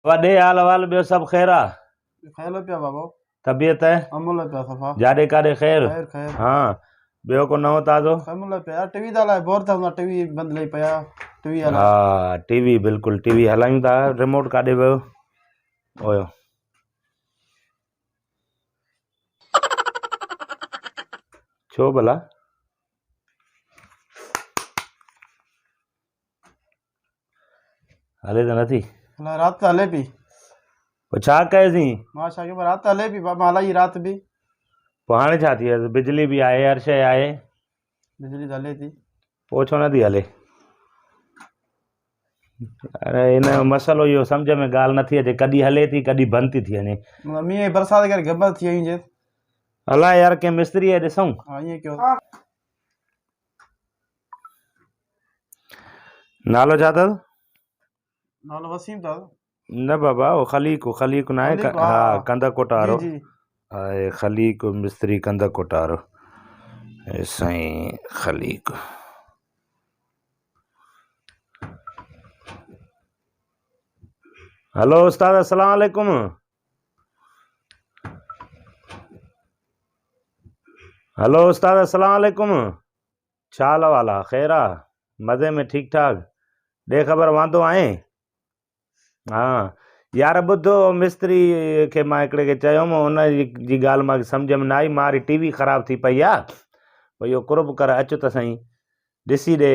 वॾे हाल वाल ॿियो सभु ख़ैर आहे? ख़ैर पिया बाबा। तबियत है? अमूल पिया सफ़ा। जाॾे काॾे ख़ैर? ख़ैर ख़ैर। हाँ ॿियो को नओं ताज़ो? अमूल पिया टीवी था हलाए बोर था टीवी बंदि लही पिया टीवी हलाए। हाँ टीवी बिल्कुलु टीवी हलायूं था। रिमोट काॾे वियो? ओयो छो भला? हले त नथी? हलाए राति हले पई। पोइ छा कयोसीं? मां छा कयो राति हले पई बाबा हलाई राति बि। पोइ हाणे छा थी वियो? बिजली बि आहे हर शइ आहे। बिजली त हले थी। पोइ छो नथी हले? अरे हिन जो मसइलो इहो सम्झ में ॻाल्हि नथी अचे कॾहिं हले थी कॾहिं बंदि थी वञे। मींहं बरसाति करे गबल थी वई जे। अलाए यार कंहिं मिस्त्रीअ ॾिसूं। हाँ ईअं कयो। नालो छा अथव? नालो वसीम था। न बाबा वो खलीक ना है। खलीक, हाँ कंध कोटारो। जी जी। हाय खलीक मिस्त्री कंध कोटारो। साईं खलीक। हेलो उस्ताद अस्सलाम वालेकुम। हेलो उस्ताद अस्सलाम वालेकुम। छा हाल वाल आहे? ख़ैर आहे? मज़े में ठीक ठाक? ॾे ख़बर वांदो आहे? हाँ यार ॿुधो मिस्त्री खे मां हिकिड़े खे चयोमि हुन जी ॻाल्हि मूंखे सम्झ में न आई। मारी टीवी ख़राबु थी पई आहे भई इहो कुर्ब कर अचु त साईं ॾिसी ॾे।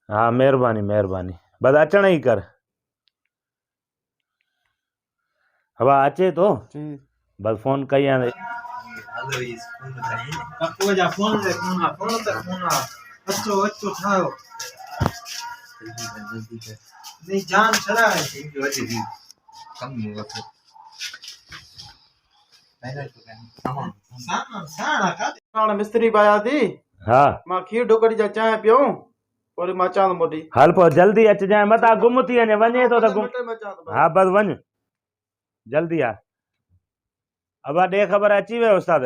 हा महिरबानी महिरबानी बस अचण ई कर। हवा अचे थो बस फोन कई आहे। मिस्त्री पाया थी। हाँ मां खीर ढोकड़ी जा चांहि पियो और मां चांद मोटी। हल पोइ जल्दी अचिजांइ मतां गुम थी वञे तो त गुम। हाँ बस वञ जल्दी आ। अब ॾे ख़बर अची वियो उस्ताद?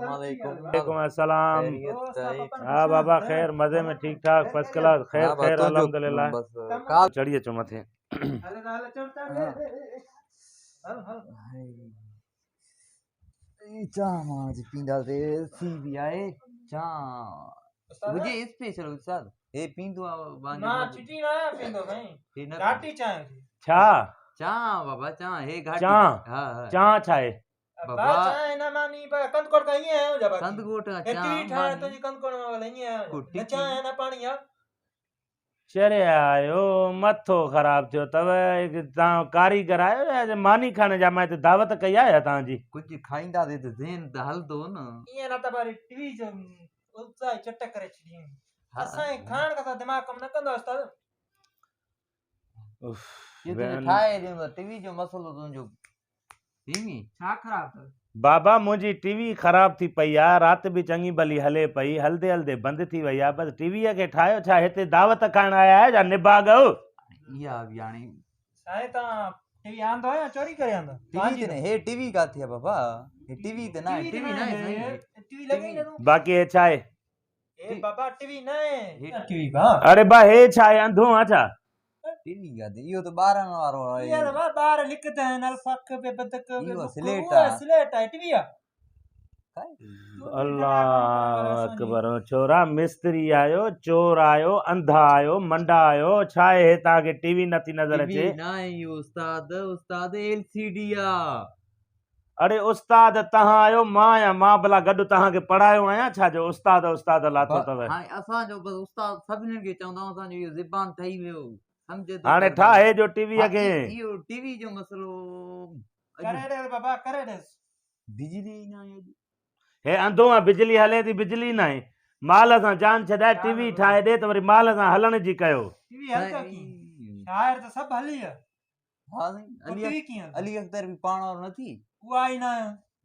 वालेकुम अस्सलाम। हाँ बाबा ख़ैर मज़े में ठीक ठाक फर्स्ट क्लास खैर खैर अल्हम्दुलिल्लाह। चढ़ी अचो मथे। आज पींदा से सी भी आए चा मुझे स्पेशल उस्ताद ए पींदो ना चिटी ना पींदो भाई घाटी चाय छा चा बाबा चा हे घाटी चा हां चा छा है बाबा चाय ना मानी कंदकोट का ही है जब कंदकोट का चा चिटी ठा तो जी कंदकोट में वाला ही है चा है ना पानी है। चरे आयो मथो ख़राब थियो तव तव्हां कारीगर आयो या मानी खाने जा मैं दावत कई आहे तव्हांजी? कुछ खाईंदा दे त ज़हन त हलदो न ईअं न त बारी टीवी जो उत्साह चटक करे छॾी असां खाइण का दिमाग कम न कंदो उस्ताद। ये तो ठाए ॾियो टीवी जो मसलो तुंहिंजो टीवी छा ख़राब अथव? बाबा मुंहिंजी टीवी ख़राब थी पई आहे राति बि चङी भली हले पई हलदे हलदे बंदि थी वई आहे बसि टीवीअ खे ठाहियो छा हिते दावत खाइण आया आहियो या निबाग? इहा बि हाणे साईं तव्हां टीवी आंदो या चोरी करे आंदो? टीवी ते हे टीवी काथे आहे बाबा? हे टीवी ते ना टीवी ना है टीवी लगी न बाक़ी हे छा आहे? हे बाबा टीवी ना है हे टीवी का अरे बा हे छा आहे अंधो आहे छा? टीवी काथे इहो त 12 वारो आहे यार बा 12 लिखता है अल्फक पे बदक इहो स्लेट आहे टीवी आहे। अल्लाह अकबर छोरा मिस्त्री आयो चोर आयो अंधा आयो मंडा आयो छा आहे तव्हांखे टीवी नथी नज़र अचे? ना उस्ताद उस्ताद एलसीडी आहे। अरे उस्ताद तव्हां आयो मां आहियां मां भला गॾु तव्हांखे पढ़ायो आहियां छा जो उस्ताद उस्ताद लाथो अथव? हाणे असांजो बसि उस्ताद सभिनीनि खे चवंदा असांजो इहो ज़बान ठही वियो सम्झे थो हाणे ठाहे जो टीवीअ खे। इहो टीवी जो मसलो करे ॾे बाबा करे ॾे बिजली न आहे हे अंधो आहे बिजली हले थी बिजली न आहे माल सां जान छॾाए टीवी ठाहे ॾे त वरी माल सां हलण जी कयो। टीवी हलंदो की शायर त सभु हली आहे। हां अली कीअं अली अख्तर भी पाण और नथी उहा ई न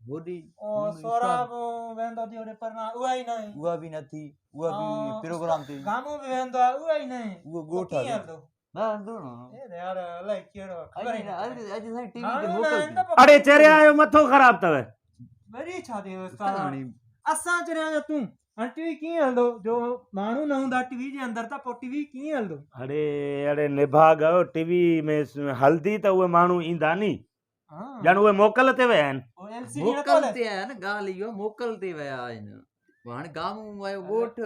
होडी ओ सोराब वेंदो थी ओडे पर ना उहा ई न उहा भी नथी उहा भी प्रोग्राम ते गामो में वेंदो उहा ई न उहा गोठ आहे ना दोनो ए यार अलाई केड़ो खबर है अज साईं टीवी ते मोकल। अरे चरिया आयो मथो ख़राब तव वरी छा थियो उस्ताद असां चरिया तूं हाणे टीवी कीअं हलंदो जो माण्हू न हूंदा टीवी जे अंदरि त पोइ टीवी कीअं हलंदो? अरे अरे निभाग टीवी में हल्दी त उहे माण्हू ईंदा नी, ॼण उहे मोकल ते विया आहिनि। LCD न मोकल खोले ते आया न, ॻाल्हि इहो मोकल ते विया आहिनि। हाणे गामू आयो ॻोठ,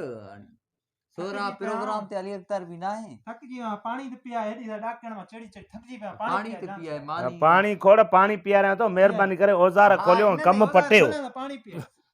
सोरा प्रोग्राम ते अली अख्तर बि न आहे। थकिजी वियो पाणी त पिया हेॾी ॾाकण में चढ़ी चढ़ी थकिजी पिया पाणी त पिया मानी पाणी खोड़ पाणी पीआरियां थो, महिरबानी करे औज़ार खोलियो, कमु पटियो। पाणी पिया